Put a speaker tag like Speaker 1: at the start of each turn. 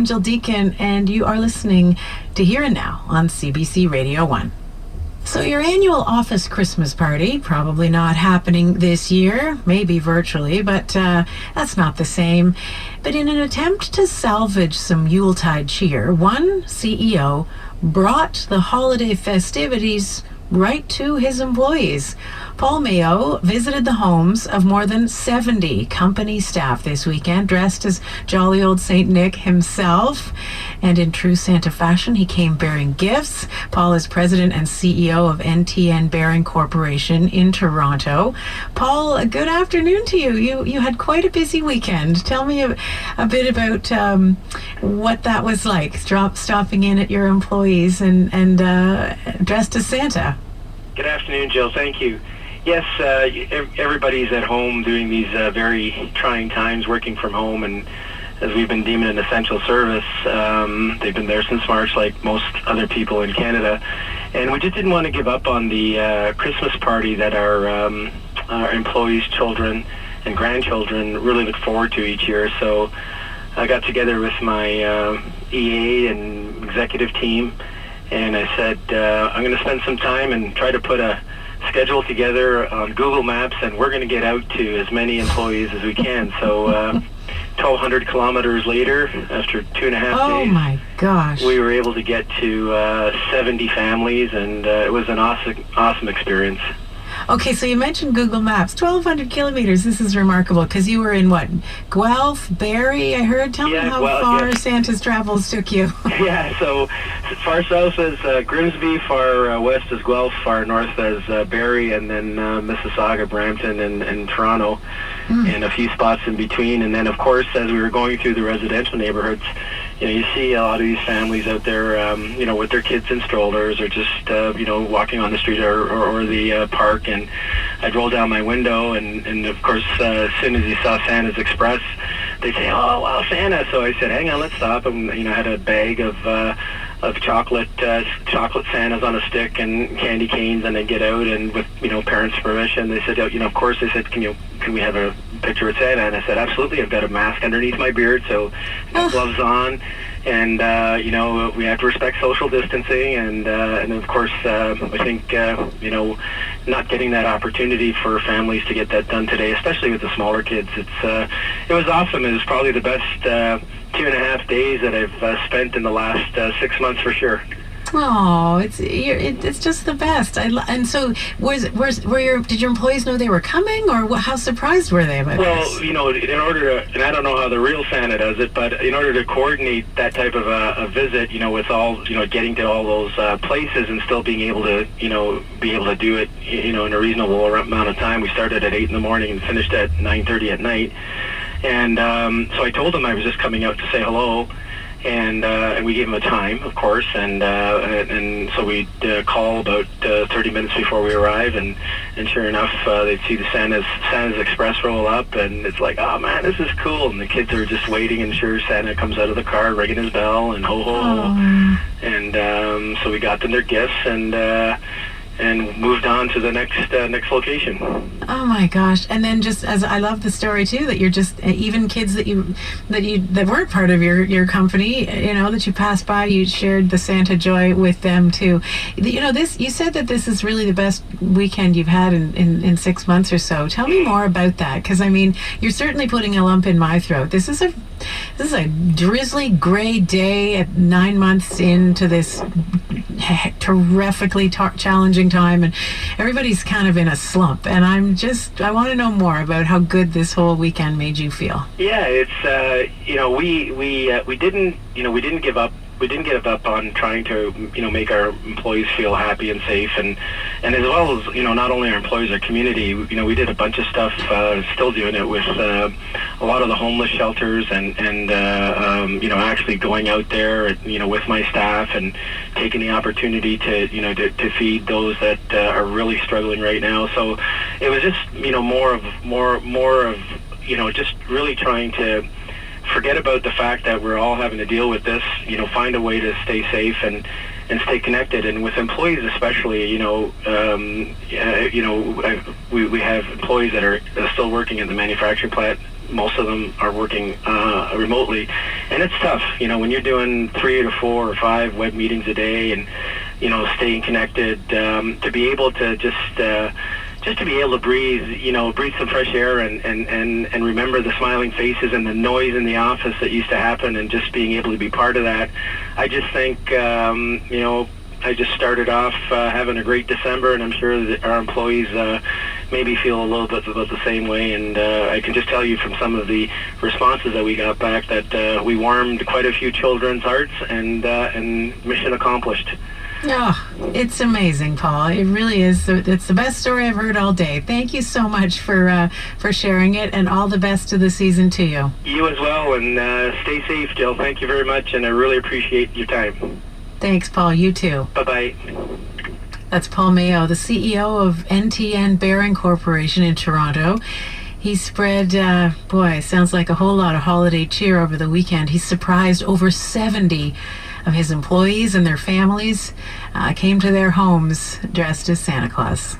Speaker 1: I'm Jill Deacon, and you are listening to Here and Now on CBC Radio 1. So your annual office Christmas party, probably not happening this year, maybe virtually, but that's not the same. But in an attempt to salvage some Yuletide cheer, one CEO brought the holiday festivities right to his employees. Paul Mayo visited the homes of more than 70 company staff this weekend, dressed as jolly old Saint Nick himself. And in true Santa fashion, he came bearing gifts. Paul is president and CEO of NTN Bearing Corporation in Toronto. Paul, good afternoon to you. You had quite a busy weekend. Tell me a bit about what that was like, stopping in at your employees and dressed as Santa.
Speaker 2: Good afternoon, Jill. Thank you. Yes, everybody's at home doing these very trying times, working from home, and as we've been deemed an essential service, they've been there since March, like most other people in Canada. And we just didn't want to give up on the Christmas party that our employees' children and grandchildren really look forward to each year. So I got together with my EA and executive team, and I said, I'm going to spend some time and try to put a schedule together on Google Maps, and we're going to get out to as many employees as we can. So 1,200 kilometers later, after 2.5 days,
Speaker 1: oh my gosh,
Speaker 2: we were able to get to 70 families, and it was an awesome experience.
Speaker 1: Okay, so you mentioned Google Maps, 1,200 kilometers. This is remarkable because you were in what? Guelph, Barrie, I heard. Tell me how far Santa's travels took you.
Speaker 2: Yeah, so far south is Grimsby, far west is Guelph, far north is Barrie, and then Mississauga, Brampton, and Toronto, and a few spots in between. And then, of course, as we were going through the residential neighborhoods, you see a lot of these families out there, with their kids in strollers or just, walking on the street or the park. And I'd roll down my window, and of course, as soon as you saw Santa's Express, they'd say, "Oh, wow, Santa!" So I said, "Hang on, let's stop." And I had a bag of chocolate Santas on a stick and candy canes, and I'd get out, and with parents' permission, they said, of course, they said, can we have a picture with Santa? And I said, absolutely. I've got a mask underneath my beard, so gloves on, and we have to respect social distancing, and of course, I think not getting that opportunity for families to get that done today, especially with the smaller kids, it was awesome. It was probably the best 2.5 days that I've spent in the last 6 months for sure.
Speaker 1: Oh, it's just the best. And so, did your employees know they were coming, or how surprised were they about this?
Speaker 2: Well, in order to, and I don't know how the real Santa does it, but in order to coordinate that type of a visit, with all, getting to all those places and still being able to, be able to do it, in a reasonable amount of time. We started at 8 in the morning and finished at 9:30 at night. And so I told them I was just coming out to say hello, and we gave them a time, of course, and so we'd call about 30 minutes before we arrive, and sure enough, they'd see the Santa's Express roll up, and it's like, oh man, this is cool, and the kids are just waiting, and sure, Santa comes out of the car ringing his bell, and ho ho, and so we got them their gifts, and moved on to the next location.
Speaker 1: Oh my gosh! And then just as I love the story too, that you're just even kids that weren't part of your company, that you passed by, you shared the Santa joy with them too. This, you said that this is really the best weekend you've had in 6 months or so. Tell me more about that, because you're certainly putting a lump in my throat. This is a drizzly gray day at 9 months into this terrifically challenging time, and everybody's kind of in a slump, and I want to know more about how good this whole weekend made you feel.
Speaker 2: Yeah, it's we didn't give up. We didn't give up on trying to make our employees feel happy and safe, and as well as not only our employees, our community. We did a bunch of stuff, still doing it with a lot of the homeless shelters, and actually going out there with my staff and taking the opportunity to feed those that are really struggling right now. So it was just more of just really trying to forget about the fact that we're all having to deal with this, find a way to stay safe and stay connected. And with employees especially, we have employees that are still working in the manufacturing plant. Most of them are working remotely, And it's tough, when you're doing 3 to 4 or 5 web meetings a day, and staying connected, to be able to just to be able to breathe some fresh air, and remember the smiling faces and the noise in the office that used to happen, and just being able to be part of that. I just think, I just started off having a great December, and I'm sure that our employees maybe feel a little bit about the same way. And I can just tell you from some of the responses that we got back that we warmed quite a few children's hearts, and mission accomplished.
Speaker 1: Oh, it's amazing, Paul. It really is. It's the best story I've heard all day. Thank you so much for sharing it, and all the best to the season to you.
Speaker 2: You as well, and stay safe, Jill. Thank you very much, and I really appreciate your time.
Speaker 1: Thanks, Paul. You too.
Speaker 2: Bye-bye.
Speaker 1: That's Paul Mayo, the CEO of NTN Bearing Corporation in Toronto. He spread, sounds like a whole lot of holiday cheer over the weekend. He surprised over 70 of his employees and their families, came to their homes dressed as Santa Claus.